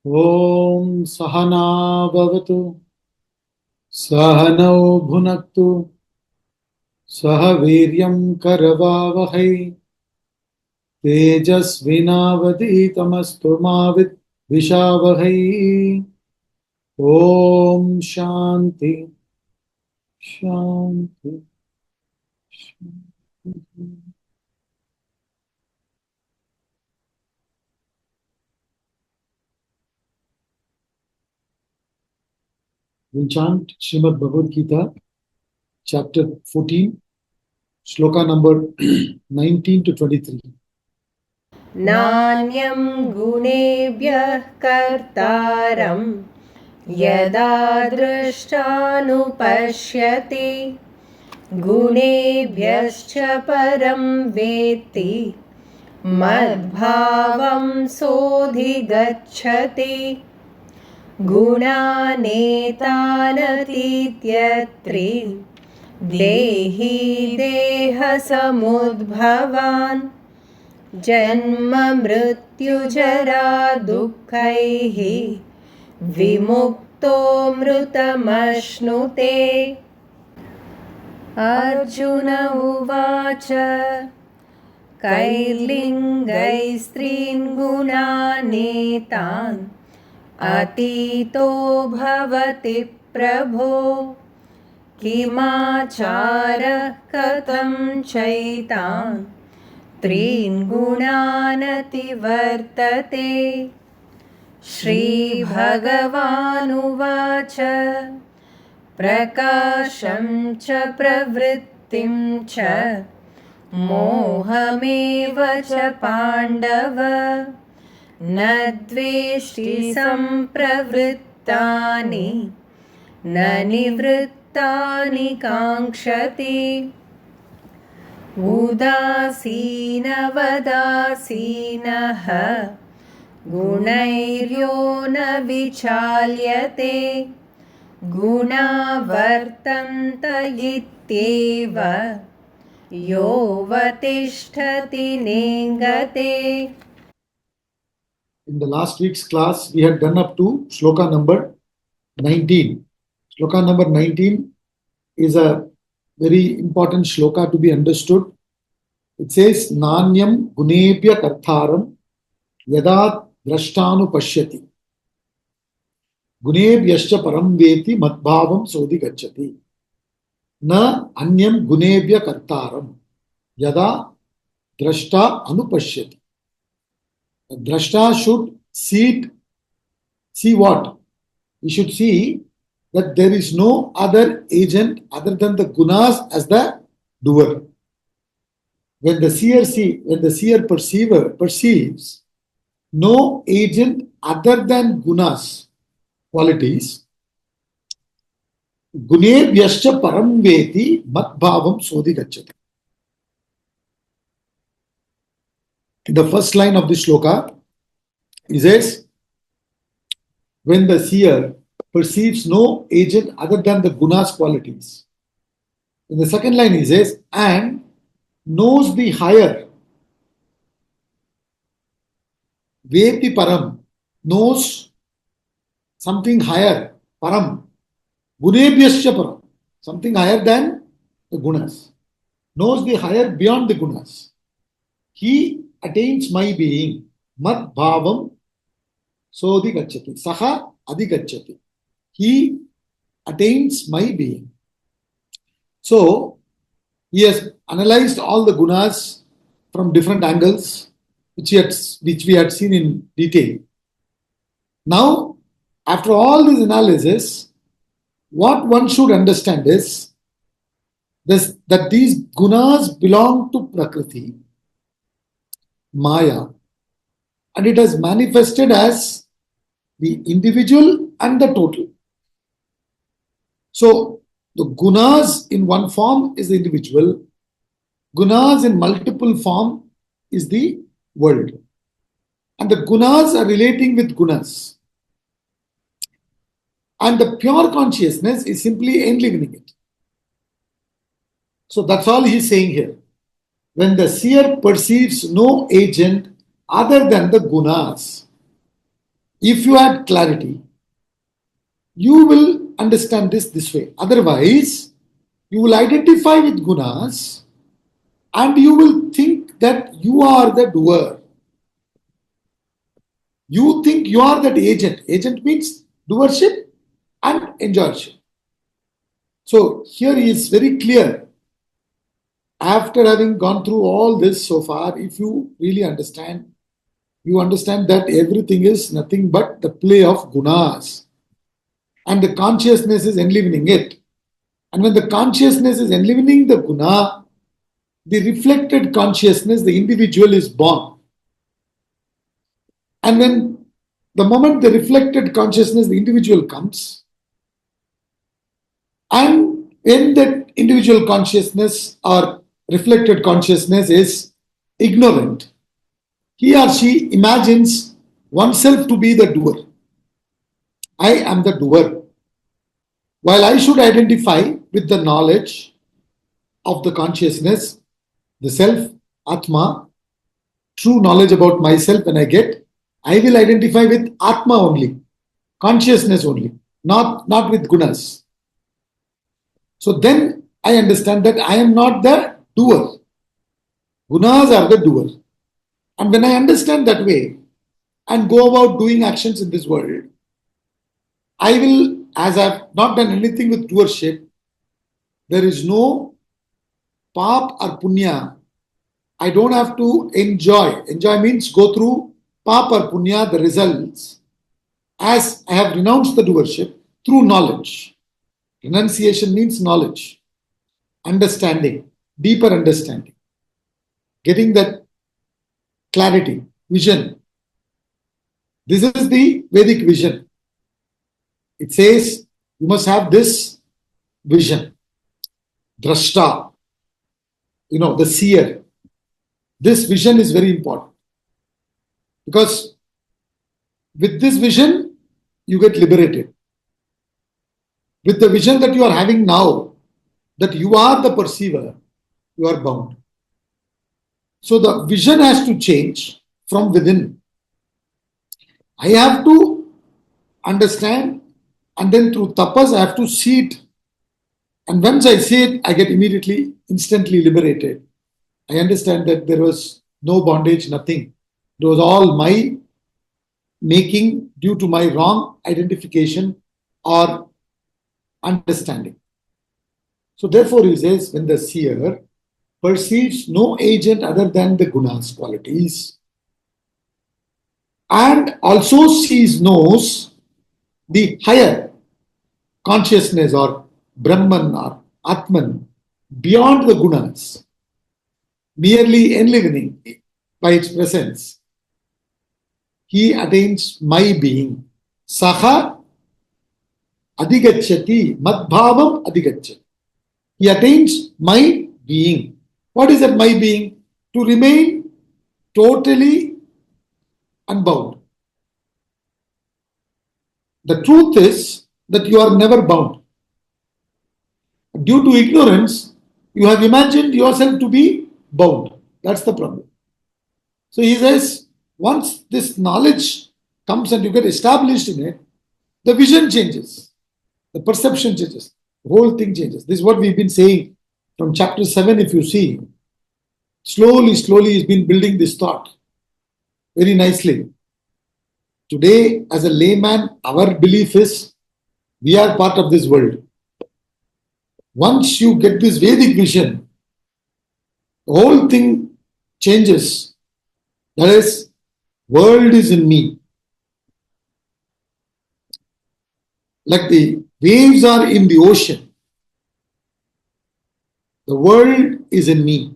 Om Sahana Bhavatu Sahanau Bhunaktu Sahaviryam Karavavahai Tejasvinavaditamastu Mavit Vishavahai. Om Shanti Shanti Shanti. We'll chant Srimad Bhagavad Gita, chapter 14, shloka number 19 to 23. नान्यं गुणेभ्यः कर्तारं यदा दृष्टानुपश्यति गुणेभ्यश्च परं वेत्ति मद्भावं सोऽधिगच्छति गुणानेतानतीत्यत्रि देहि देहसमुद्भवान् जन्म मृत्युजरा दुःखैः विमुक्तो मृतमश्नुते। अर्जुन उवाच कैर्लिङ्गैस्त्रीन् गुणानेतान् अतीतो भवति प्रभो किमाचारः कथं चैतान् त्रीन् गुणानतिवर्तते। श्रीभगवानुवाच प्रकाशं च प्रवृत्तिं च मोहमेव च पाण्डव न द्वेष्टि सम्प्रवृत्तानि न निवृत्तानि काङ्क्षति। उदासीनवदासीनः गुणैर्यो न विचाल्यते गुणा वर्तन्त इत्येव योऽवतिष्ठति नेङ्गते। In the last week's class, we had done up to shloka number 19. Shloka number 19 is a very important shloka to be understood. It says, Nanyam gunebhya kartharam yada drashtanu pashyati gunebhyascha param veti madbhavam sodhi gacchati na anyam gunebhya kartaram yada drashta anupashyati. The drashta should see what? We should see that there is no other agent other than the gunas as the doer. When the seer perceives no agent other than gunas, qualities, gunebhyascha param veti matbhavam sodhi gacchati. In the first line of the shloka, he says, when the seer perceives no agent other than the gunas qualities. In the second line, he says, and knows the higher. Veti param, knows something higher. Param. Gunebhyascha param, something higher than the gunas. Knows the higher beyond the gunas. He attains my being. Mat bhavam sodhi gacchati. Saha adhigacchati. He attains my being. So, he has analyzed all the gunas from different angles, which we had seen in detail. Now, after all this analysis, what one should understand is that these gunas belong to Prakriti, Maya, and it has manifested as the individual and the total. So, the gunas in one form is the individual, gunas in multiple form is the world. And the gunas are relating with gunas. And the pure consciousness is simply enlivening it. So that's all he's saying here. When the seer perceives no agent other than the gunas, If you had clarity, you will understand this way. Otherwise, you will identify with gunas and you will think that you are the doer. You think you are that agent. Agent means doership and enjoyership. So here is very clear. After having gone through all this so far, if you really understand, you understand that everything is nothing but the play of gunas. And the consciousness is enlivening it. And when the consciousness is enlivening the guna, the reflected consciousness, the individual is born. And when the moment the reflected consciousness, the individual comes, and when that individual consciousness or reflected consciousness is ignorant, he or she imagines oneself to be the doer. I am the doer. While I should identify with the knowledge of the consciousness, the self, Atma, true knowledge about myself when I get, I will identify with Atma only, consciousness only, not with gunas. So then I understand that I am not the doer. Gunas are the doer. And when I understand that way and go about doing actions in this world, I will, as I have not done anything with doership, there is no pap or punya. I don't have to enjoy. Enjoy means go through pap or punya, the results, as I have renounced the doership through knowledge. Renunciation means knowledge, understanding, deeper understanding, getting that clarity, vision. This is the Vedic vision. It says you must have this vision. Drashta, the seer. This vision is very important because with this vision, you get liberated. With the vision that you are having now, that you are the perceiver, you are bound. So the vision has to change from within. I have to understand, and then through tapas, I have to see it. And once I see it, I get immediately, instantly liberated. I understand that there was no bondage, nothing. It was all my making due to my wrong identification or understanding. So therefore he says, when the seer perceives no agent other than the gunas, qualities, and also knows the higher consciousness or Brahman or Atman beyond the gunas, merely enlivening by its presence, he attains my being. Saha adhigacchati, madbhavam adhigacchati. He attains my being. What is that my being? To remain totally unbound. The truth is that you are never bound. Due to ignorance, you have imagined yourself to be bound. That's the problem. So he says, once this knowledge comes and you get established in it, the vision changes, the perception changes, the whole thing changes. This is what we've been saying from chapter 7, if you see. Slowly, he's been building this thought very nicely. Today, as a layman, our belief is we are part of this world. Once you get this Vedic vision, the whole thing changes. That is, world is in me. Like the waves are in the ocean, the world is in me.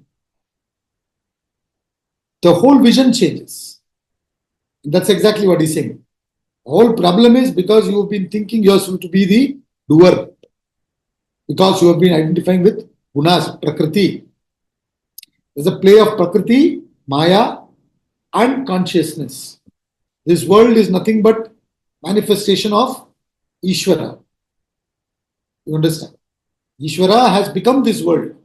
The whole vision changes. That's exactly what he's saying. The whole problem is because you have been thinking yourself to be the doer. Because you have been identifying with gunas, prakriti. There's a play of prakriti, maya, and consciousness. This world is nothing but manifestation of Ishvara. You understand? Ishvara has become this world,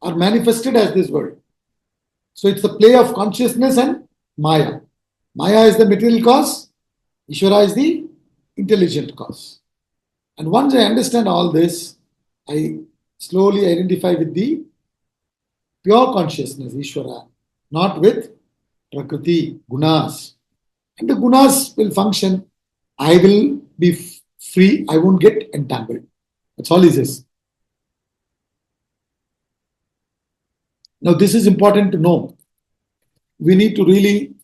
or manifested as this world. So it's the play of consciousness and maya. Maya is the material cause, Ishvara is the intelligent cause. And once I understand all this, I slowly identify with the pure consciousness, Ishvara, not with Prakriti, gunas. And the gunas will function. I will be free. I won't get entangled. That's all he says. Now, this is important to know. We need to really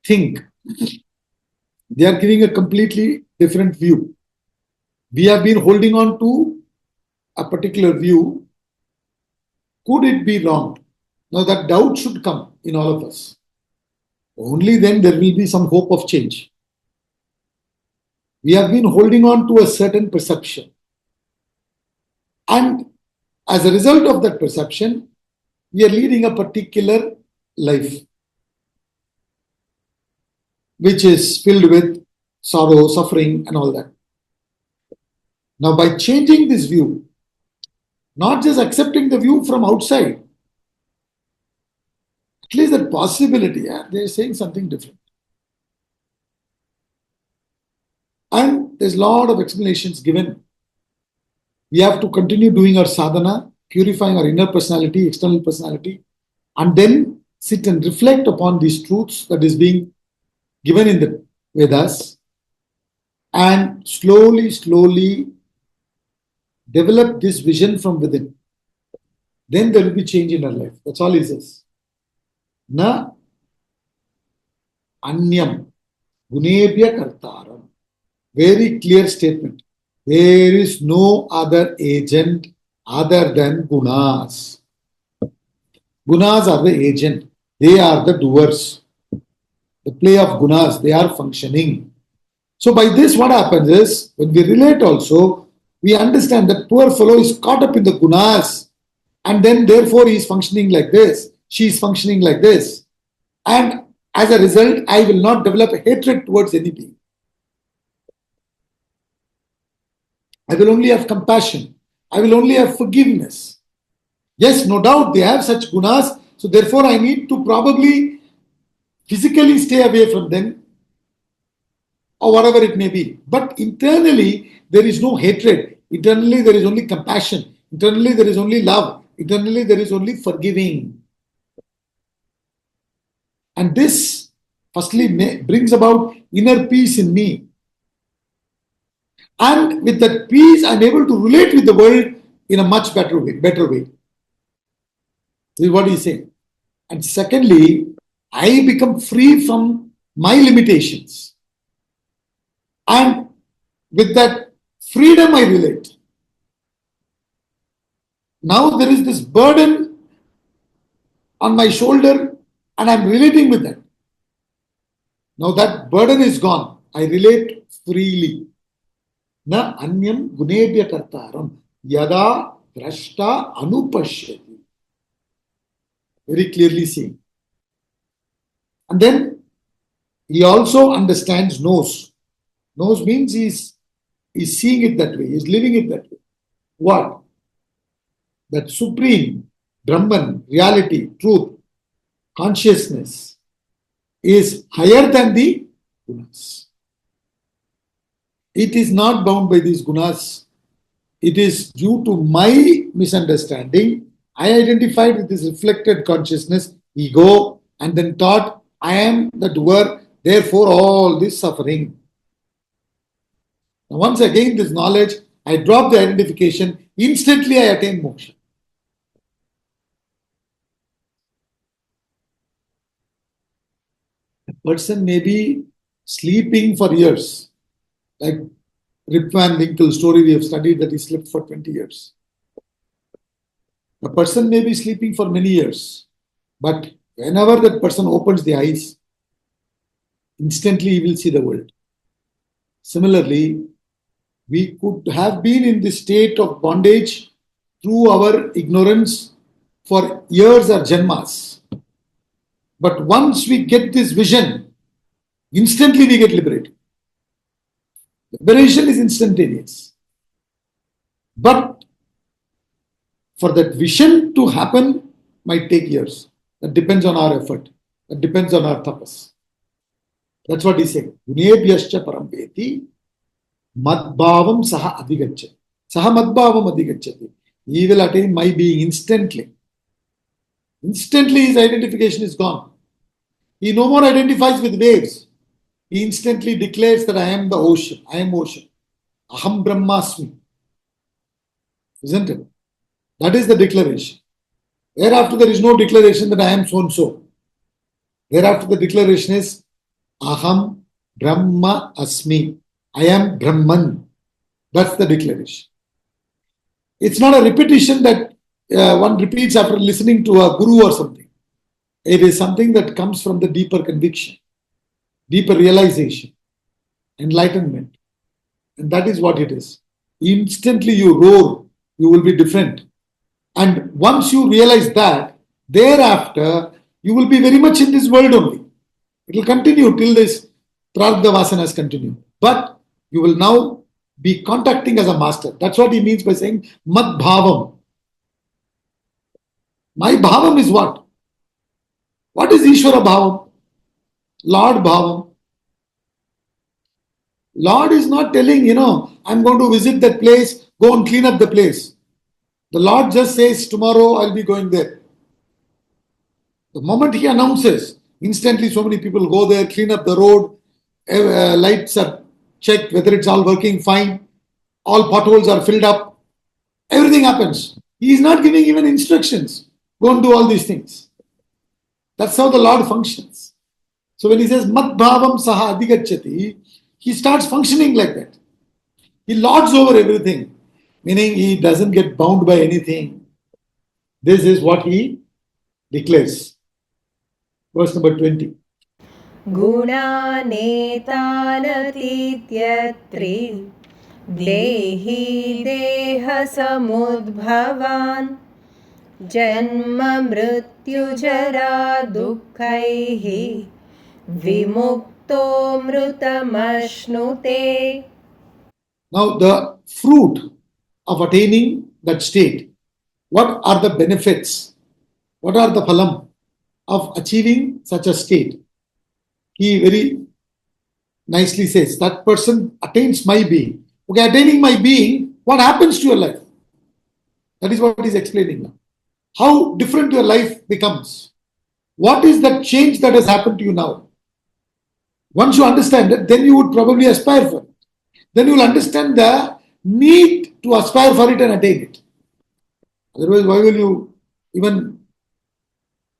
think. They are giving a completely different view. We have been holding on to a particular view. Could it be wrong? Now, that doubt should come in all of us. Only then there will be some hope of change. We have been holding on to a certain perception. And as a result of that perception, we are leading a particular life, which is filled with sorrow, suffering, and all that. Now, by changing this view, not just accepting the view from outside, at least that possibility, they are saying something different. And there's a lot of explanations given. We have to continue doing our sadhana, purifying our inner personality, external personality, and then sit and reflect upon these truths that is being given in the Vedas, and slowly develop this vision from within. Then there will be change in our life. That's all he says. Na anyam gunebhya kartaram. Very clear statement. There is no other agent other than gunas. Gunas are the agent. They are the doers. The play of gunas, they are functioning. So by this, what happens is, when we relate also, we understand that poor fellow is caught up in the gunas, and then therefore he is functioning like this, she is functioning like this. And as a result, I will not develop a hatred towards any being. I will only have compassion. I will only have forgiveness. Yes, no doubt they have such gunas, so therefore I need to probably physically stay away from them, or whatever it may be. But internally, there is no hatred. Internally, there is only compassion. Internally, there is only love. Internally, there is only forgiving. And this, firstly, brings about inner peace in me. And with that peace, I'm able to relate with the world in a much better way. This is what he's saying. And secondly, I become free from my limitations. And with that freedom, I relate. Now there is this burden on my shoulder, and I'm relating with that. Now that burden is gone. I relate freely. Na anyam gunebhya kartaram yada drashta anupashyati. Very clearly seen. And then he also understands, knows. Knows means he's seeing it that way, he's living it that way. What? That supreme Brahman, reality, truth, consciousness is higher than the gunas. It is not bound by these gunas. It is due to my misunderstanding. I identified with this reflected consciousness, ego, and then thought, I am the doer, therefore all this suffering. Now, once I gain this knowledge, I drop the identification, instantly I attain moksha. A person may be sleeping for years, like Rip Van Winkle's story we have studied, that he slept for 20 years. A person may be sleeping for many years, but whenever that person opens the eyes, instantly he will see the world. Similarly, we could have been in this state of bondage through our ignorance for years or janmas. But once we get this vision, instantly we get liberated. Liberation is instantaneous. But for that vision to happen might take years. That depends on our effort. It depends on our tapas. That's what he's saying. Gunebhyascha param veti madbhavam saha adhigacchati. Saha madbhavam adhigacchati. He will attain my being instantly. Instantly his identification is gone. He no more identifies with waves. He instantly declares that I am the ocean. I am ocean. Aham Brahmasmi. Isn't it? That is the declaration. Thereafter there is no declaration that I am so and so. Thereafter the declaration is Aham Brahma Asmi. I am Brahman. That's the declaration. It's not a repetition that one repeats after listening to a guru or something. It is something that comes from the deeper conviction, deeper realization, enlightenment. And that is what it is. Instantly you roar, you will be different. And once you realize that, thereafter, you will be very much in this world only. It will continue till this prarabdha vasanas continue. But you will now be contacting as a master. That's what he means by saying mad bhavam. My bhavam is what? What is Ishvara bhavam? Lord bhavam. Lord is not telling, I'm going to visit that place, go and clean up the place. The Lord just says, tomorrow I'll be going there. The moment he announces, instantly so many people go there, clean up the road, lights are checked, whether it's all working fine, all potholes are filled up, everything happens. He is not giving even instructions. Go and do all these things. That's how the Lord functions. So when he says, Mat bhavam saha adhigacchati, he starts functioning like that. He lords over everything, meaning he doesn't get bound by anything. This is what he declares. Verse number 20. गुणानेतानतीत्यत्रि देहि देहसमुद्भवान् जन्म मृत्युजरा दुःखैः विमुक्तो मृतमश्नुते. Now the fruit of attaining that state, what are the benefits? What are the phalam of achieving such a state? He very nicely says, that person attains my being. Okay, attaining my being, what happens to your life? That is what he's explaining now. How different your life becomes. What is that change that has happened to you now? Once you understand it, then you would probably aspire for it. Then you will understand the need to aspire for it and attain it. Otherwise, why will you even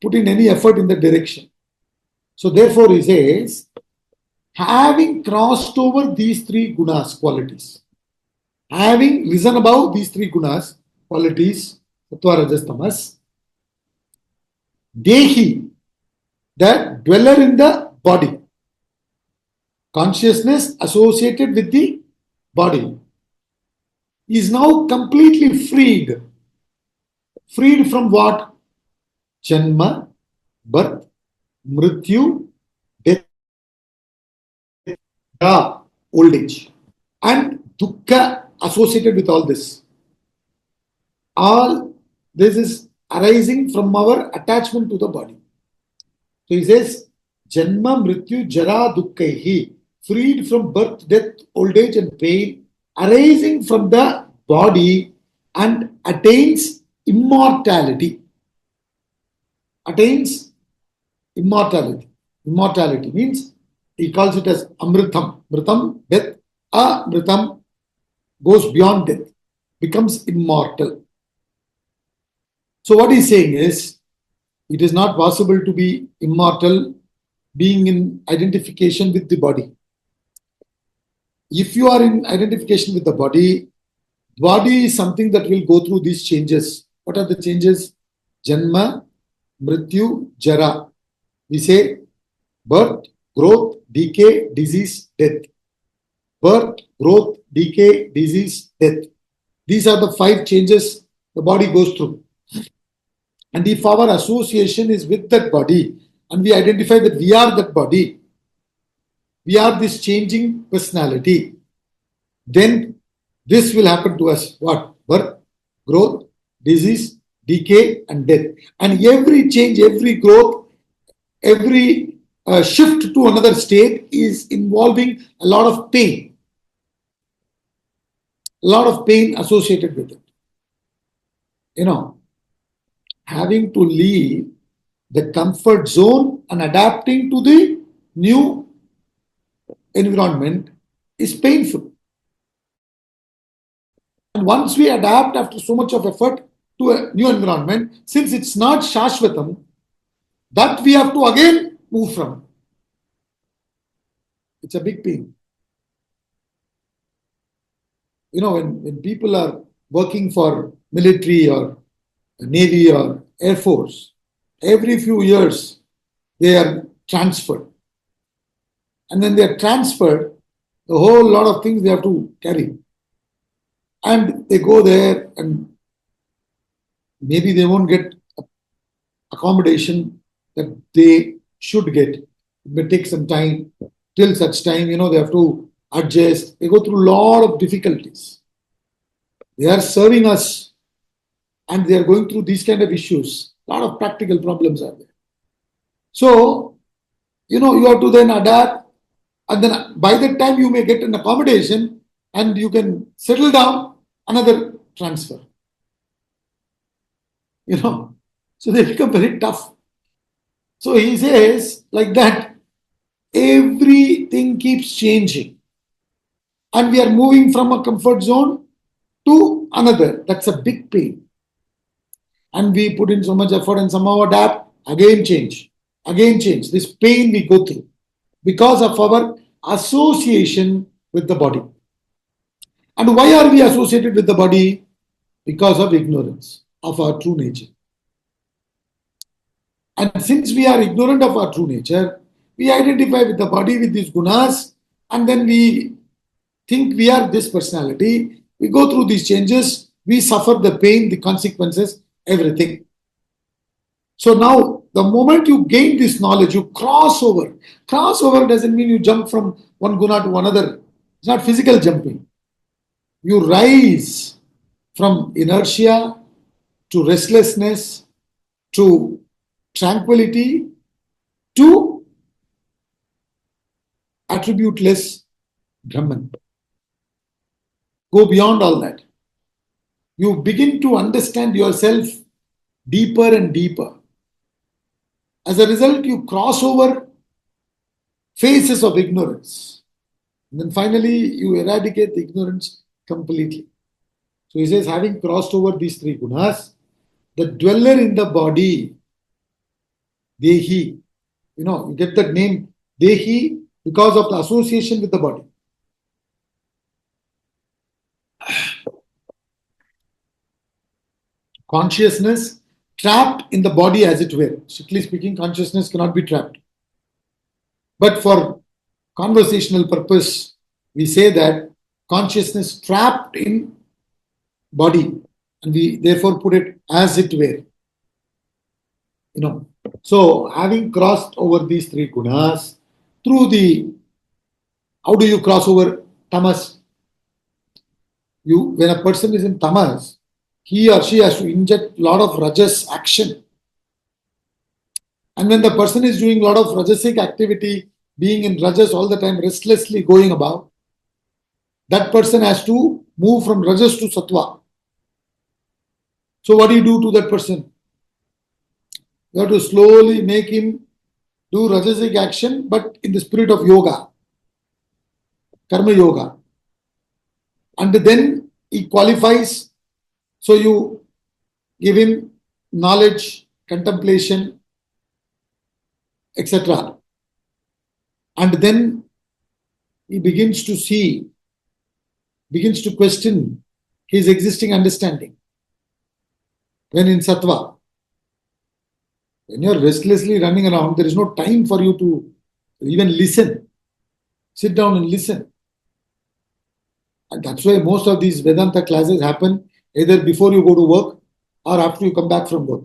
put in any effort in that direction? So therefore he says, having crossed over these three gunas, qualities, having risen above these three gunas, qualities, Satva, Rajas, Tamas, Dehi, the dweller in the body, consciousness associated with the body, is now completely freed. Freed from what? Janma, birth, mrityu, death, old age, and dukkha associated with all this. All this is arising from our attachment to the body. So he says, Janma, Mrityu, Jara, Dukkaihi, freed from birth, death, old age, and pain, arising from the body and attains immortality. Attains immortality. Immortality means he calls it as Amritam. Mritam, death. Amritam goes beyond death, becomes immortal. So what he's saying is, it is not possible to be immortal being in identification with the body. If you are in identification with the body is something that will go through these changes. What are the changes? Janma, Mrityu, Jara. We say birth, growth, decay, disease, death. Birth, growth, decay, disease, death. These are the 5 changes the body goes through. And if our association is with that body and we identify that we are that body, we are this changing personality, then this will happen to us. What? Birth, growth, disease, decay, and death. And every change, every growth every shift to another state is involving a lot of pain. A lot of pain associated with it. Having to leave the comfort zone and adapting to the new environment is painful. And once we adapt after so much of effort to a new environment, since it's not Shashvatam, that we have to again move from. It's a big pain. When people are working for military or Navy or Air Force, every few years they are transferred. And then they are transferred, a whole lot of things they have to carry. And they go there and maybe they won't get accommodation that they should get. It may take some time. Till such time, they have to adjust. They go through a lot of difficulties. They are serving us and they are going through these kind of issues. A lot of practical problems are there. So, you have to then adapt, and then by that time you may get an accommodation and you can settle down, another transfer. So they become very tough. So he says like that, everything keeps changing. And we are moving from a comfort zone to another. That's a big pain. And we put in so much effort and somehow adapt, again change. This pain we go through because of our association with the body. And why are we associated with the body? Because of ignorance of our true nature. And since we are ignorant of our true nature, we identify with the body, with these gunas, and then we think we are this personality. We go through these changes, we suffer the pain, the consequences, everything. So now, the moment you gain this knowledge, you cross over. Cross over doesn't mean you jump from one guna to another. It's not physical jumping. You rise from inertia to restlessness to tranquility to attributeless Brahman. Go beyond all that. You begin to understand yourself deeper and deeper. As a result, you cross over phases of ignorance. And then finally, you eradicate the ignorance completely. So he says, having crossed over these three gunas, the dweller in the body, Dehi, you get that name Dehi because of the association with the body. Consciousness trapped in the body, as it were. Strictly speaking, consciousness cannot be trapped. But for conversational purpose, we say that consciousness trapped in body, and we therefore put it as it were. So having crossed over these three gunas, how do you cross over tamas? When a person is in tamas, he or she has to inject a lot of rajas action. And when the person is doing a lot of rajasic activity, being in rajas all the time, restlessly going about, that person has to move from rajas to sattva. So what do you do to that person? You have to slowly make him do rajasic action, but in the spirit of yoga, karma yoga. And then he qualifies. So you give him knowledge, contemplation, etc. And then he begins to see, begins to question his existing understanding. When in sattva, when you are restlessly running around, there is no time for you to even listen. Sit down and listen. And that's why most of these Vedanta classes happen either before you go to work or after you come back from work.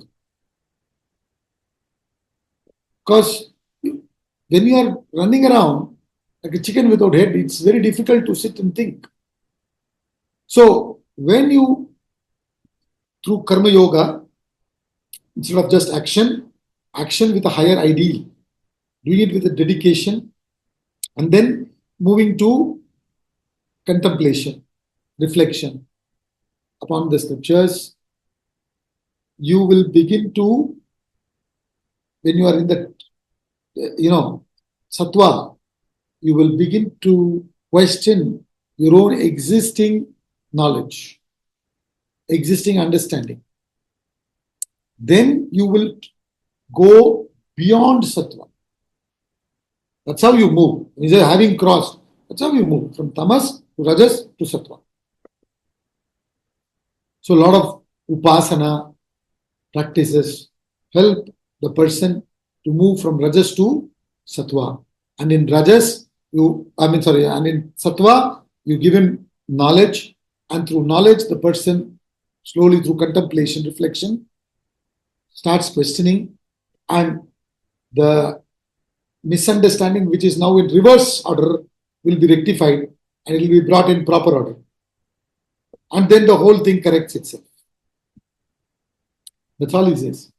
Because when you are running around like a chicken without head, it's very difficult to sit and think. So when you, through karma yoga, instead of just action with a higher ideal, doing it with a dedication, and then moving to contemplation, reflection upon the scriptures. You will begin to, when you are in the, Satva, you will begin to question your own existing knowledge, existing understanding. Then you will go beyond Satva. That's how you move. Instead of having crossed, that's how you move from Tamas to Rajas to Satva. So a lot of upasana practices help the person to move from Rajas to Satva. And in Rajas, and in Satva, you give him knowledge, and through knowledge, the person slowly through contemplation, reflection, starts questioning, and the misunderstanding which is now in reverse order will be rectified and it will be brought in proper order. And then the whole thing corrects itself. That's all he says.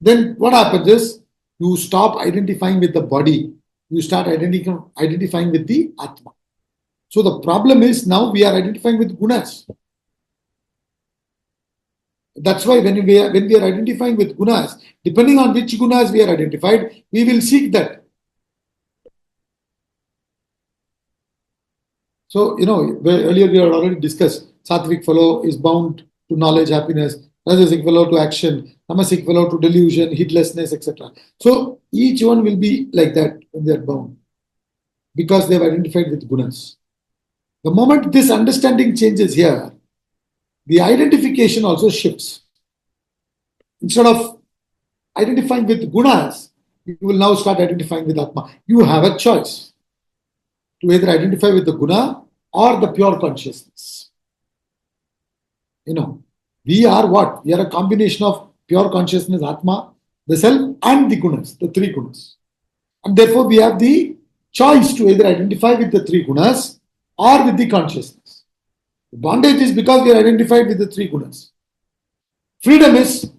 Then what happens is you stop identifying with the body, you start identifying with the Atma. So the problem is now we are identifying with gunas. That's why when we are identifying with gunas, depending on which gunas we are identified, we will seek that. So, earlier we had already discussed, Sattvic fellow is bound to knowledge, happiness, Rajasic fellow to action, Tamasic fellow to delusion, heedlessness, etc. So, each one will be like that when they are bound, because they have identified with gunas. The moment this understanding changes here, the identification also shifts. Instead of identifying with gunas, you will now start identifying with Atma. You have a choice to either identify with the guna or the pure consciousness. We are what? We are a combination of pure consciousness, Atma, the self, and the gunas, the three gunas. And therefore, we have the choice to either identify with the three gunas or with the consciousness. The bondage is because we are identified with the three gunas. Freedom is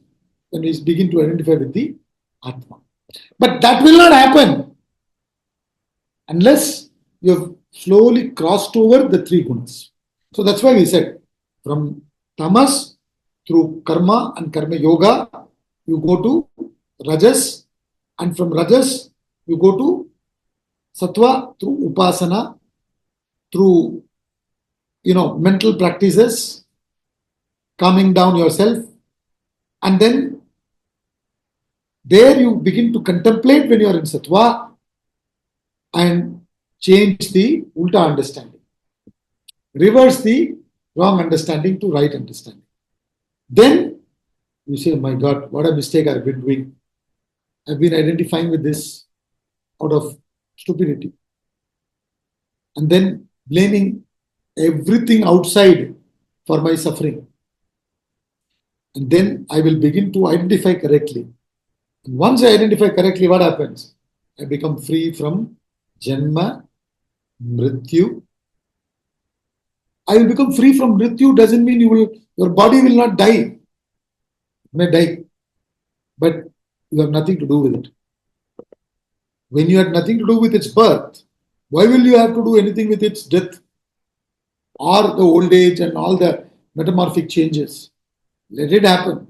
when we begin to identify with the Atma. But that will not happen unless you have slowly crossed over the three gunas. So that's why we said from Tamas through karma and karma yoga, you go to Rajas, and from Rajas, you go to Satva through upasana, through mental practices, calming down yourself, and then there you begin to contemplate when you are in Satva and change the ulta understanding. Reverse the wrong understanding to right understanding. Then you say, my God, what a mistake I've been doing. I've been identifying with this out of stupidity. And then blaming everything outside for my suffering. And then I will begin to identify correctly. And once I identify correctly, what happens? I become free from Janma, Mrityu. I will become free from Mrityu doesn't mean your body will not die. It may die, but you have nothing to do with it. When you had nothing to do with its birth, why will you have to do anything with its death or the old age and all the metamorphic changes? Let it happen.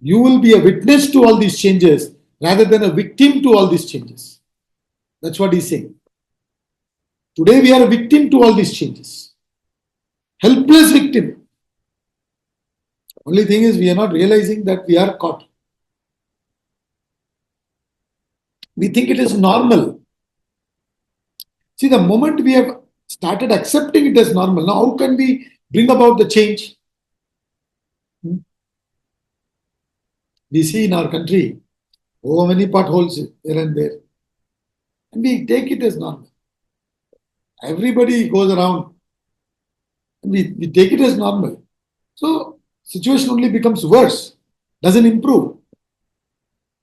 You will be a witness to all these changes rather than a victim to all these changes. That's what he's saying. Today we are a victim to all these changes. Helpless victim. Only thing is we are not realizing that we are caught. We think it is normal. See, the moment we have started accepting it as normal, now how can we bring about the change? We see in our country, so many potholes here and there. And we take it as normal. Everybody goes around. And we take it as normal. So, situation only becomes worse, doesn't improve.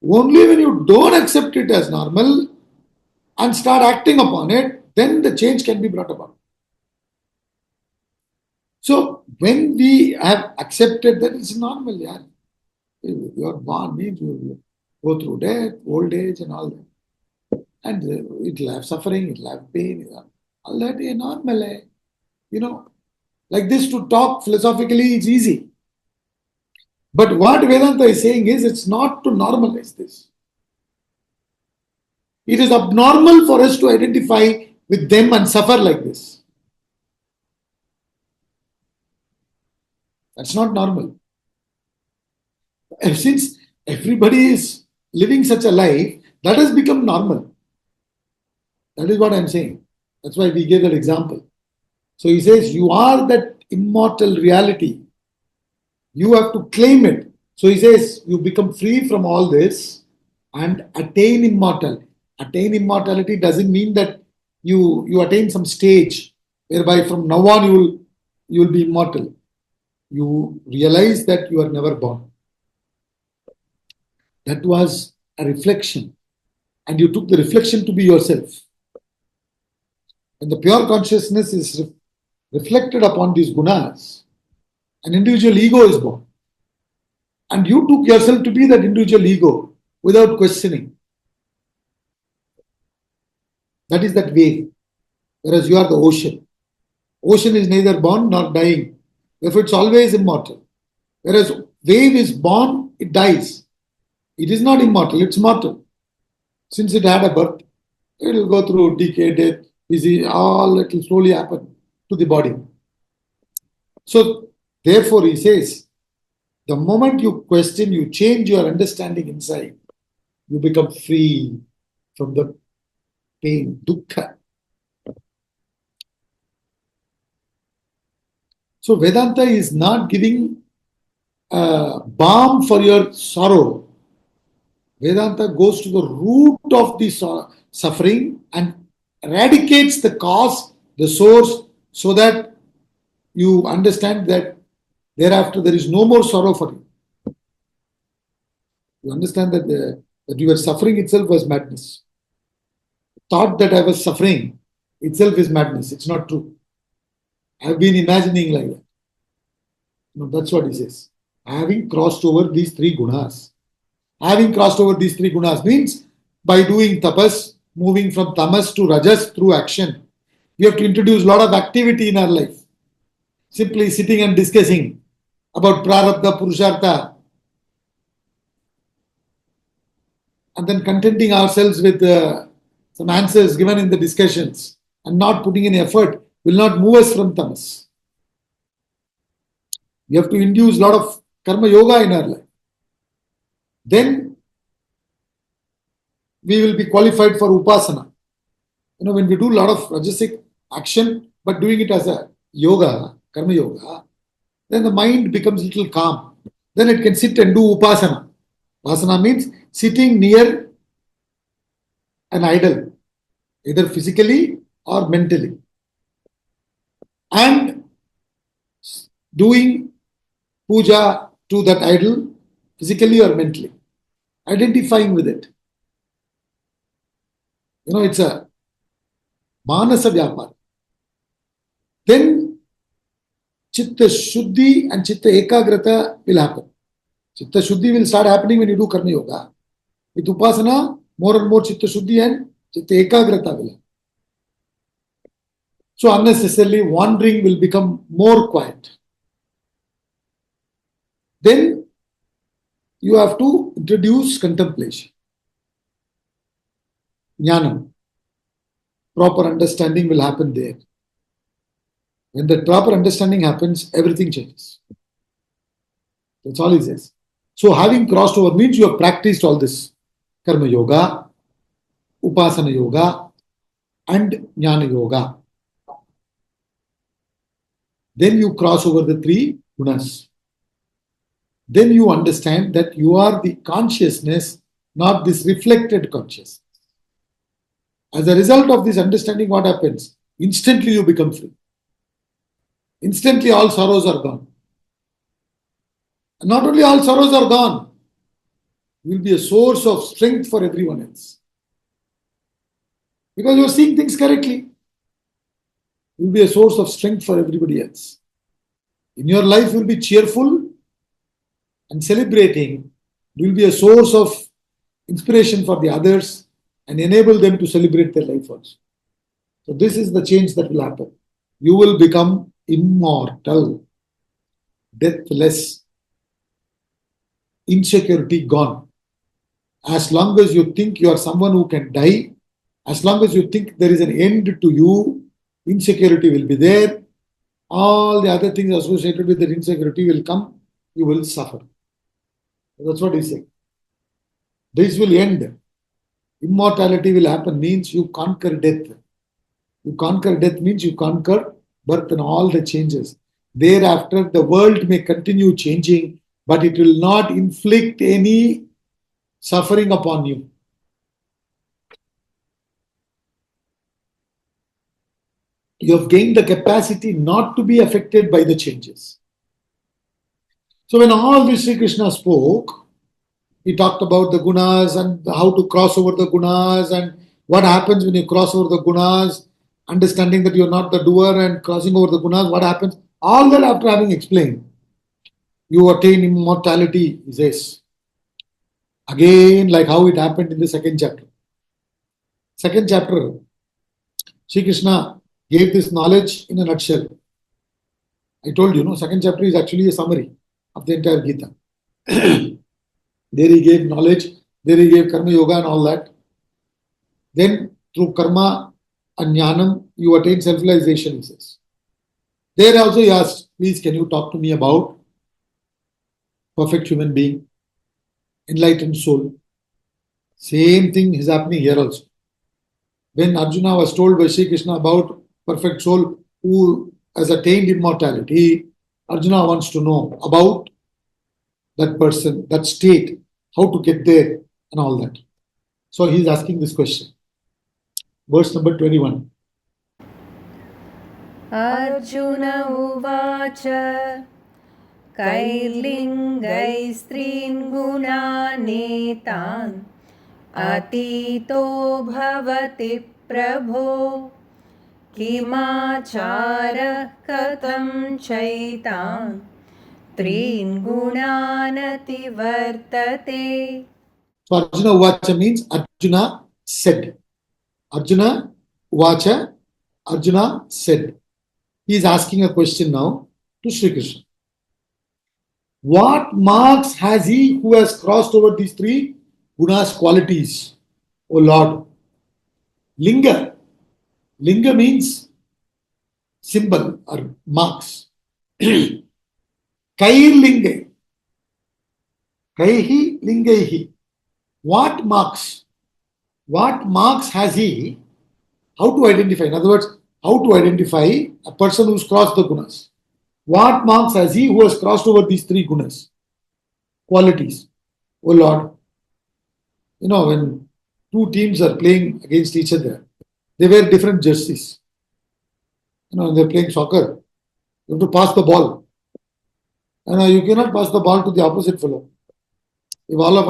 Only when you don't accept it as normal and start acting upon it, then the change can be brought about. So, when we have accepted that it's normal, you are born, means you go through death, old age and all that. And it'll have suffering, it'll have pain, all that is normal. Like this to talk philosophically is easy. But what Vedanta is saying is it's not to normalize this. It is abnormal for us to identify with them and suffer like this. That's not normal. And since everybody is living such a life, that has become normal. That is what I'm saying. That's why we gave that example. So he says, you are that immortal reality. You have to claim it. So he says, you become free from all this and attain immortal. Attain immortality doesn't mean that you attain some stage whereby from now on you will be immortal. You realize that you are never born. That was a reflection. And you took the reflection to be yourself. When the pure consciousness is reflected upon these gunas, an individual ego is born. And you took yourself to be that individual ego without questioning. That is that wave. Whereas you are the ocean. Ocean is neither born nor dying. Therefore, it's always immortal. Whereas wave is born, it dies. It is not immortal, it's mortal. Since it had a birth, it will go through decay, death, disease, all it will slowly happen to the body. So, therefore, he says, the moment you question, you change your understanding inside, you become free from the pain, dukkha. So, Vedanta is not giving balm for your sorrow. Vedanta goes to the root of the suffering and eradicates the cause, the source, so that you understand that thereafter there is no more sorrow for you. You understand that that your suffering itself was madness. Thought that I was suffering itself is madness. It's not true. I've been imagining like that. No, that's what he says. Having crossed over these three gunas. Having crossed over these three gunas means by doing tapas, moving from tamas to rajas through action, we have to introduce a lot of activity in our life. Simply sitting and discussing about prarabdha, purushartha, and then contenting ourselves with some answers given in the discussions and not putting any effort will not move us from tamas. We have to induce a lot of karma yoga in our life. Then we will be qualified for upasana. When we do a lot of rajasic action, but doing it as a yoga, karma yoga, then the mind becomes a little calm. Then it can sit and do upasana. Upasana means sitting near an idol, either physically or mentally, and doing puja to that idol, physically or mentally, identifying with it. It's a manasa vyapar. Then chitta shuddhi and chitta ekagrata will happen. Chitta shuddhi will start happening when you do karma yoga. With upasana, more and more chitta shuddhi and chitta ekagrata will happen. So unnecessarily wandering will become more quiet. Then you have to introduce contemplation. Jnanam. Proper understanding will happen there. When that proper understanding happens, everything changes. That's all he says. So having crossed over means you have practiced all this. Karma yoga, upasana yoga, and jnana yoga. Then you cross over the three gunas. Then you understand that you are the consciousness, not this reflected consciousness. As a result of this understanding, what happens? Instantly you become free. Instantly all sorrows are gone. And not only all sorrows are gone, you will be a source of strength for everyone else. Because you are seeing things correctly. You will be a source of strength for everybody else. In your life, you will be cheerful and celebrating. You will be a source of inspiration for the others and enable them to celebrate their life also. So this is the change that will happen. You will become immortal, deathless, insecurity gone. As long as you think you are someone who can die, as long as you think there is an end to you, insecurity will be there. All the other things associated with that insecurity will come. You will suffer. That's what he's saying. This will end. Immortality will happen means you conquer death. You conquer death means you conquer birth and all the changes. Thereafter, the world may continue changing, but it will not inflict any suffering upon you. You have gained the capacity not to be affected by the changes. So when all this Sri Krishna spoke, he talked about the gunas and how to cross over the gunas and what happens when you cross over the gunas, understanding that you're not the doer and crossing over the gunas, what happens? All that after having explained, you attain immortality, he says. Again, like how it happened in the second chapter. Second chapter, Sri Krishna gave this knowledge in a nutshell. I told you, second chapter is actually a summary of the entire Gita. There he gave knowledge, there he gave karma yoga and all that. Then through karma and jnanam, you attain self-realization, he says. There also he asked, please can you talk to me about perfect human being, enlightened soul. Same thing is happening here also. When Arjuna was told by Sri Krishna about perfect soul who has attained immortality, Arjuna wants to know about that person, that state, how to get there and all that. So he is asking this question. Verse number 21. Arjuna uvacha कैर्लिङ्गैः स्त्रीन् गुणानेतान् अतीतो भवति प्रभो किमाचारः कथं चैतान् त्रीन् गुणानतिवर्तते. So Arjuna Uvacha means Arjuna said. Arjuna Uvacha, Arjuna said. He is asking a question now to Sri Krishna. What marks has he who has crossed over these three gunas qualities, O Lord? Linga. Linga means symbol or marks. Kair lingai. Kaihi lingaihi. What marks? What marks has he? How to identify? In other words, how to identify a person who's crossed the gunas? What marks has he who has crossed over these three gunas? Qualities. Oh Lord. When two teams are playing against each other, they wear different jerseys. When they're playing soccer, you have to pass the ball. You cannot pass the ball to the opposite fellow. If all of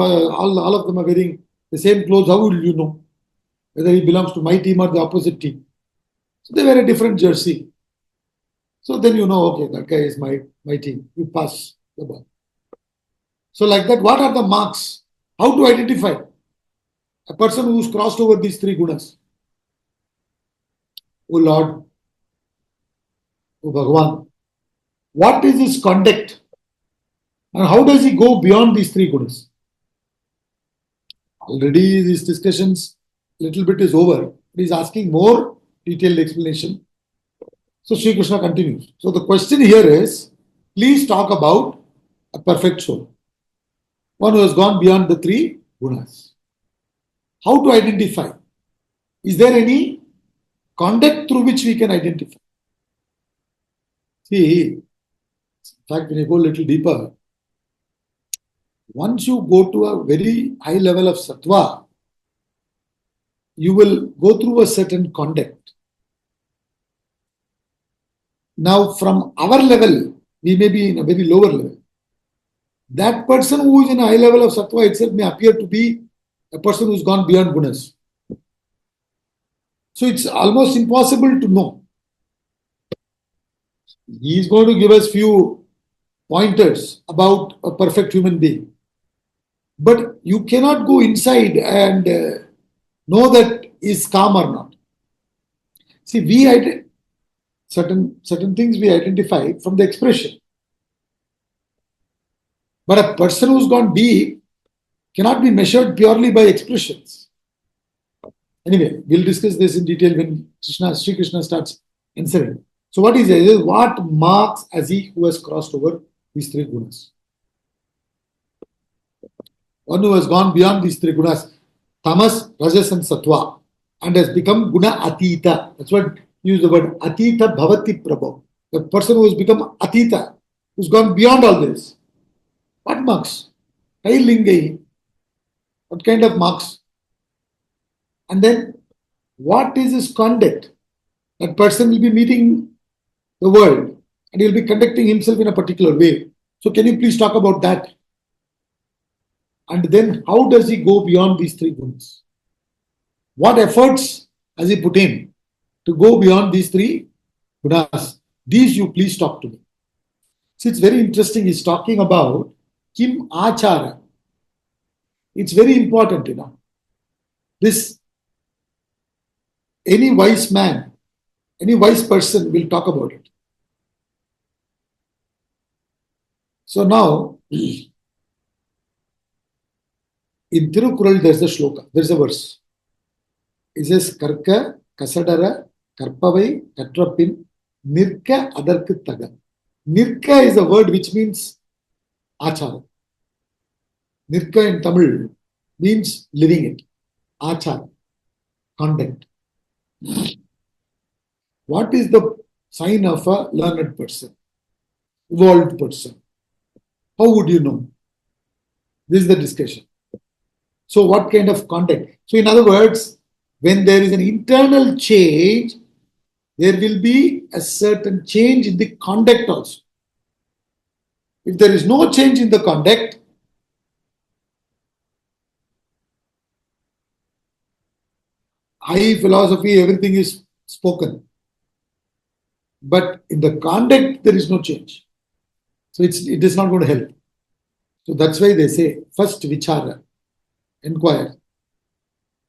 them are wearing the same clothes, how will you know whether he belongs to my team or the opposite team? So they wear a different jersey. So then you know, okay, that guy is my team. You pass the ball. So like that, what are the marks? How to identify a person who's crossed over these three gunas? Oh Lord, oh Bhagavan, what is his conduct? And how does he go beyond these three gunas? Already these discussions, little bit is over. He's asking more detailed explanation. So Sri Krishna continues. So the question here is, please talk about a perfect soul. One who has gone beyond the three gunas. How to identify? Is there any conduct through which we can identify? See, in fact, when you go a little deeper, once you go to a very high level of Satva, you will go through a certain conduct. Now, from our level, we may be in a very lower level. That person who is in a high level of Satva itself may appear to be a person who's gone beyond gunas. So it's almost impossible to know. He is going to give us few pointers about a perfect human being. But you cannot go inside and know that he is calm or not. See, certain things we identify from the expression. But a person who's gone deep cannot be measured purely by expressions. Anyway, we'll discuss this in detail when Sri Krishna starts answering. So what he says is, what marks as he who has crossed over these three gunas? One who has gone beyond these three gunas, Tamas, Rajas and Satva, and has become guna atita. That's what use the word atita bhavati prabhu. The person who has become atita, who's gone beyond all this. What marks? Kailingai. What kind of marks? And then what is his conduct? That person will be meeting the world and he'll be conducting himself in a particular way. So can you please talk about that? And then how does he go beyond these three gunas? What efforts has he put in to go beyond these three gunas? These you please talk to me. See, it's very interesting. He's talking about Kim Achara. It's very important, This, any wise man, any wise person will talk about it. So now, in Tirukural, there's a shloka, there's a verse. It says, Karka, Kasadara, Karpavai, Katrapin, Nirka, Adarku Taga. Nirka is a word which means Achara. Nirka in Tamil means living it. Achara, conduct. What is the sign of a learned person, evolved person? How would you know? This is the discussion. So what kind of conduct? So in other words, when there is an internal change, there will be a certain change in the conduct also. If there is no change in the conduct, high philosophy, everything is spoken. But in the conduct, there is no change. So it is not going to help. So that's why they say, first vichara, inquire.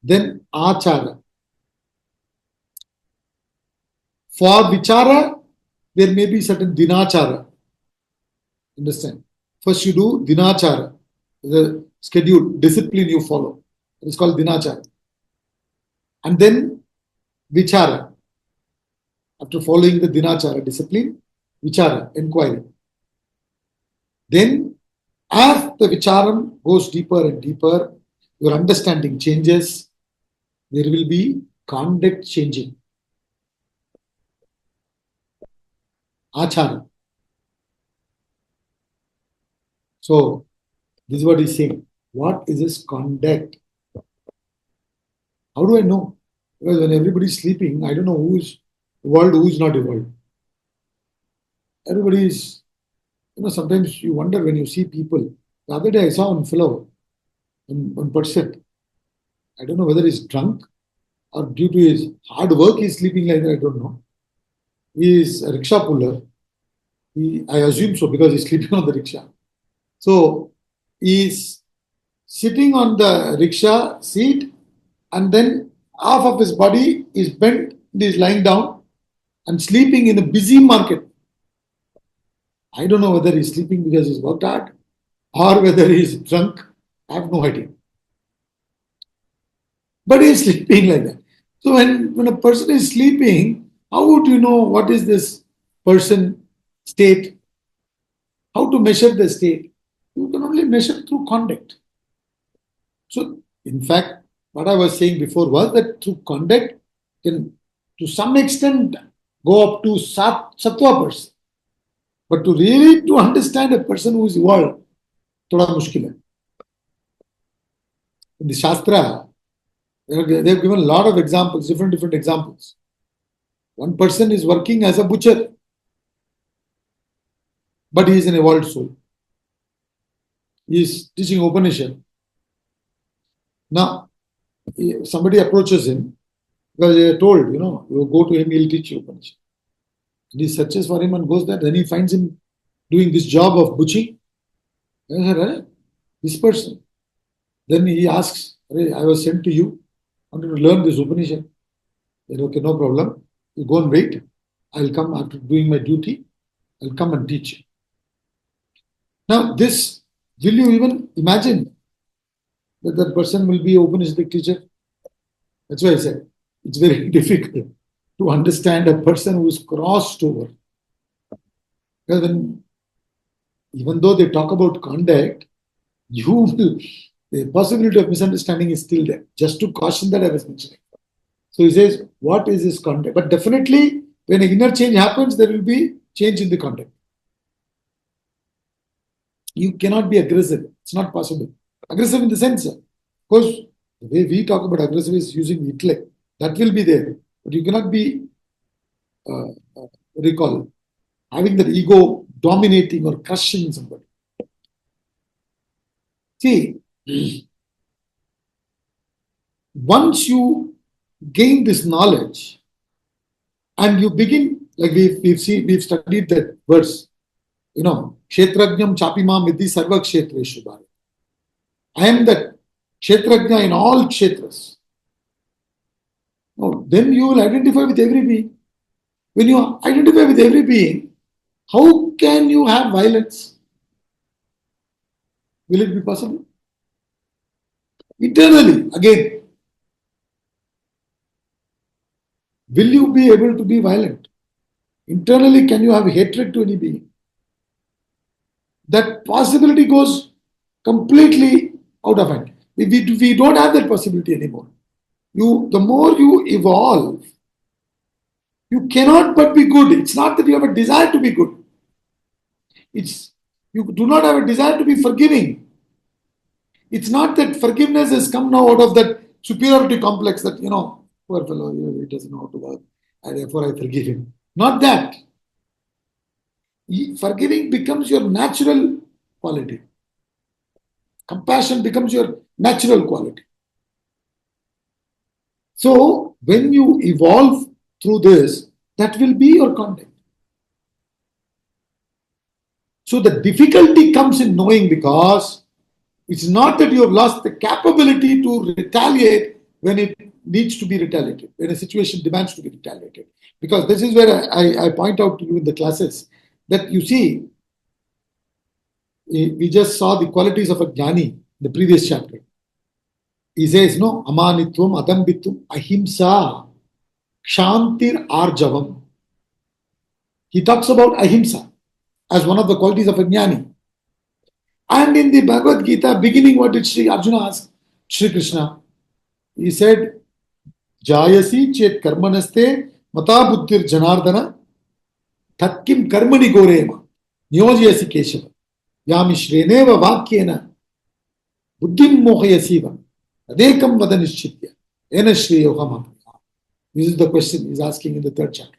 Then achara. For vichara, there may be certain dinachara. Understand? First you do dinachara, the schedule, discipline you follow. It is called dinachara. And then vichara. After following the dinachara discipline, vichara, inquiry. Then, as the vicharam goes deeper and deeper, your understanding changes, there will be conduct changing. Achara. So, this is what he's saying. What is his conduct? How do I know? Because when everybody is sleeping, I don't know who is evolved, who is not evolved. Everybody is, sometimes you wonder when you see people. The other day I saw one fellow, one person. I don't know whether he's drunk or due to his hard work he's sleeping like that, I don't know. He is a rickshaw puller. I assume so because he's sleeping on the rickshaw. So he's sitting on the rickshaw seat and then half of his body is bent, he is lying down and sleeping in a busy market. I don't know whether he's sleeping because he's worked hard or whether he's drunk. I have no idea. But he's sleeping like that. So when a person is sleeping, how would you know what is this person state? How to measure the state? You can only measure through conduct. So in fact, what I was saying before was that through conduct can to some extent go up to Satva person. But to really to understand a person who is evolved, thoda mushkil hai. In the Shastra, they have given a lot of examples, different examples. One person is working as a butcher, but he is an evolved soul. He is teaching Upanishad. Now, somebody approaches him because they are told, you go to him, he'll teach you Upanishad. And he searches for him and goes there. Then he finds him doing this job of butching. This person. Then he asks, I was sent to you. wanted to learn this Upanishad. Said, okay, no problem. You go and wait. I'll come after doing my duty. I'll come and teach you. Now, this, will you even imagine that that person will be an Upanishadic teacher? That's why I said it's very difficult to understand a person who is crossed over. Because when, even though they talk about conduct, you will, the possibility of misunderstanding is still there. Just to caution that I was mentioning. So he says, what is this conduct? But definitely, when an inner change happens, there will be change in the conduct. You cannot be aggressive. It's not possible. Aggressive in the sense, of course, the way we talk about aggressive is using intellect. That will be there. But you cannot be, what do you call it? Having that ego dominating or crushing somebody. See, once you gain this knowledge and you begin, like we've studied that verse, Kshetrajnam chapimam vidhi sarva kshetreshu bhare. I am that Kshetrajna in all kshetras. No, then you will identify with every being. When you identify with every being, how can you have violence? Will it be possible? Eternally, again. Will you be able to be violent? Internally, can you have hatred to any being? That possibility goes completely out of hand. We don't have that possibility anymore. The more you evolve, you cannot but be good. It's not that you have a desire to be good. You do not have a desire to be forgiving. It's not that forgiveness has come now out of that superiority complex that, poor fellow, he doesn't know how to work, and therefore I forgive him. Not that. Forgiving becomes your natural quality. Compassion becomes your natural quality. So, when you evolve through this, that will be your conduct. So, the difficulty comes in knowing, because it's not that you have lost the capability to retaliate when it needs to be retaliated, when a situation demands to be retaliated. Because this is where I point out to you in the classes that you see, we just saw the qualities of a jnani in the previous chapter. He says, no, amanitvam, adambitvam, ahimsa, kshantir arjavam. He talks about ahimsa as one of the qualities of a jnani. And in the Bhagavad Gita, beginning, what did Sri Arjuna ask Sri Krishna? He said, Jayasi chet karmanaste mata buddhir janardana tatkim karmani gorema nyojyasi keshava yami shreneva vakyena buddhim mohayasiva adekam vadanishchitya ena shreyoham. This is the question he's asking in the third chapter.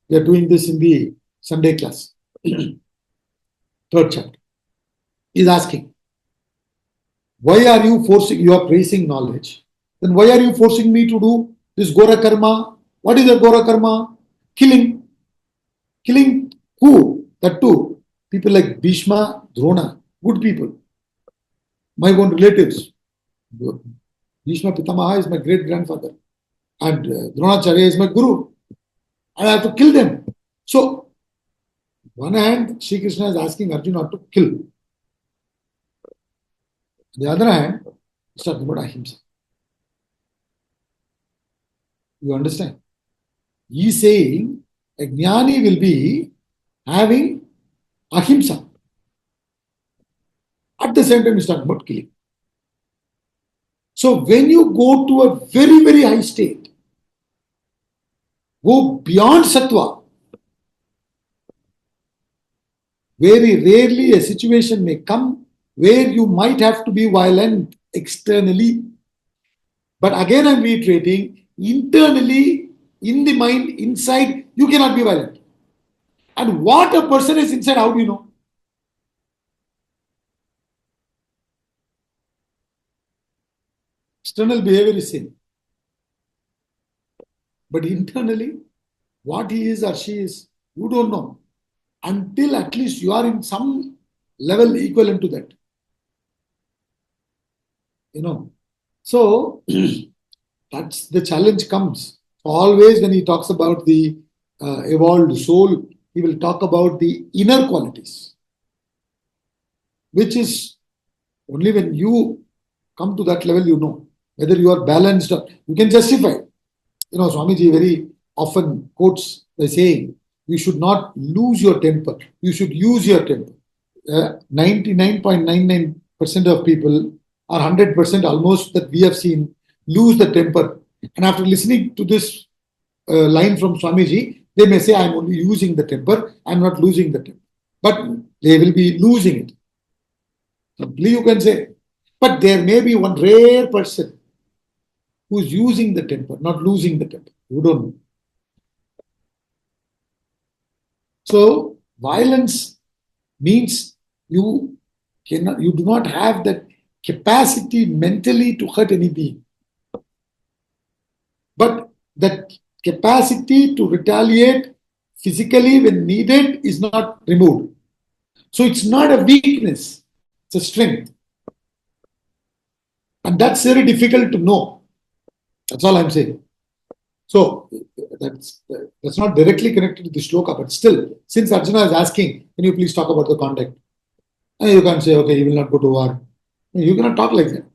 We are doing this in the Sunday class. Third chapter. He's asking, why are you praising knowledge? Then why are you forcing me to do this Gora Karma? What is a Gora Karma? Killing. Killing who? That too. People like Bhishma, Drona, good people. My own relatives. Bhishma Pitamaha is my great-grandfather. And Dronacharya is my guru. And I have to kill them. So, one hand, Sri Krishna is asking Arjuna to kill. On the other hand, he's talking about ahimsa. You understand? He's saying a jnani will be having ahimsa. At the same time, he's talking about killing. So when you go to a very, very high state, go beyond Satva, very rarely a situation may come where you might have to be violent externally. But again, I'm reiterating, internally, in the mind, inside, you cannot be violent. And what a person is inside, how do you know? External behavior is same. But internally, what he is or she is, you don't know. Until at least you are in some level equivalent to that. So, That's the challenge comes. Always when he talks about the evolved soul, he will talk about the inner qualities, which is only when you come to that level, you know whether you are balanced or you can justify. Swamiji very often quotes by saying, you should not lose your temper. You should use your temper. 99.99% of people, or 100% almost, that we have seen lose the temper. And after listening to this line from Swamiji, they may say, I'm only using the temper, I'm not losing the temper. But they will be losing it. Simply you can say. But there may be one rare person who is using the temper, not losing the temper. You don't know. So violence means you do not have that capacity mentally to hurt any being. But that capacity to retaliate physically when needed is not removed. So it's not a weakness, it's a strength. And that's very difficult to know. That's all I'm saying. So that's not directly connected to the shloka, but still, since Arjuna is asking, can you please talk about the conduct? And you can't say, okay, you will not go to war. You cannot talk like that.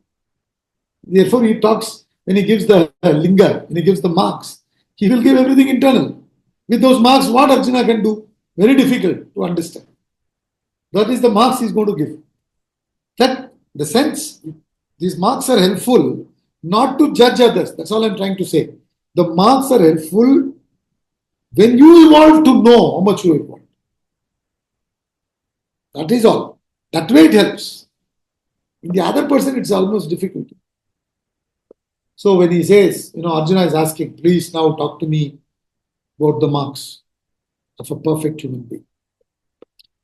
Therefore, he talks, when he gives the linga, when he gives the marks, he will give everything internal. With those marks, what Arjuna can do? Very difficult to understand. That is the marks he is going to give. That, the sense, these marks are helpful not to judge others. That's all I'm trying to say. The marks are helpful when you evolve to know how much you evolve. That is all. That way it helps. In the other person, it's almost difficult. So when he says, Arjuna is asking, please now talk to me about the marks of a perfect human being.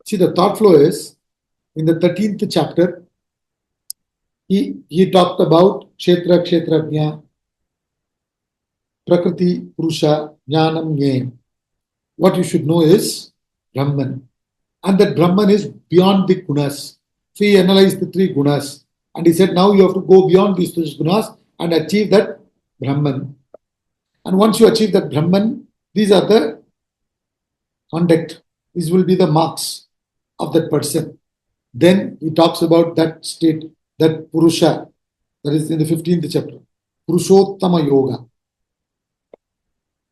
See, the thought flow is, in the 13th chapter, he talked about Kshetra, Kshetrajna, Prakriti, Purusha, Jnanam, Jnayam. What you should know is Brahman. And that Brahman is beyond the gunas. So he analyzed the three gunas. And he said, now you have to go beyond these three gunas and achieve that Brahman. And once you achieve that Brahman, these are the conduct. These will be the marks of that person. Then he talks about that state, that Purusha, that is in the 15th chapter. Purushottama Yoga.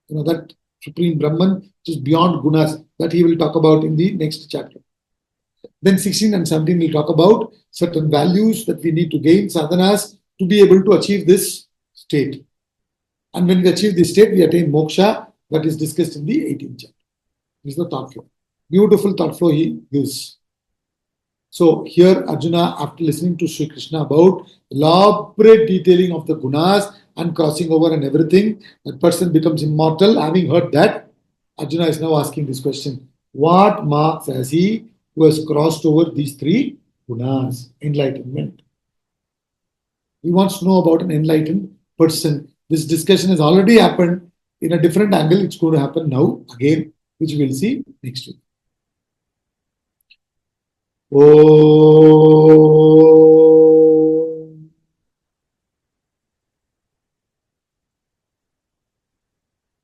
That Supreme Brahman, which is beyond gunas, that he will talk about in the next chapter. Then 16 and 17 will talk about certain values that we need to gain, sadhanas, to be able to achieve this state. And when we achieve this state, we attain moksha, that is discussed in the 18th chapter. This is the thought flow. Beautiful thought flow he gives. So here Arjuna, after listening to Sri Krishna about elaborate detailing of the gunas and crossing over and everything, that person becomes immortal. Having heard that, Arjuna is now asking this question. What marks has he who has crossed over these three gunas? Enlightenment. He wants to know about an enlightened person. This discussion has already happened in a different angle. It's going to happen now again, which we'll see next week.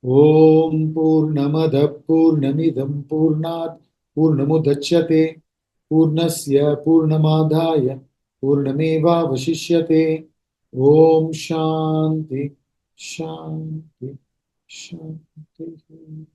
Om Purnamada Purnamidam Purnat Purnamudachyate Purnasya Purnamadhaya Purnameva Vashishyate. Om Shanti Shanti Shanti.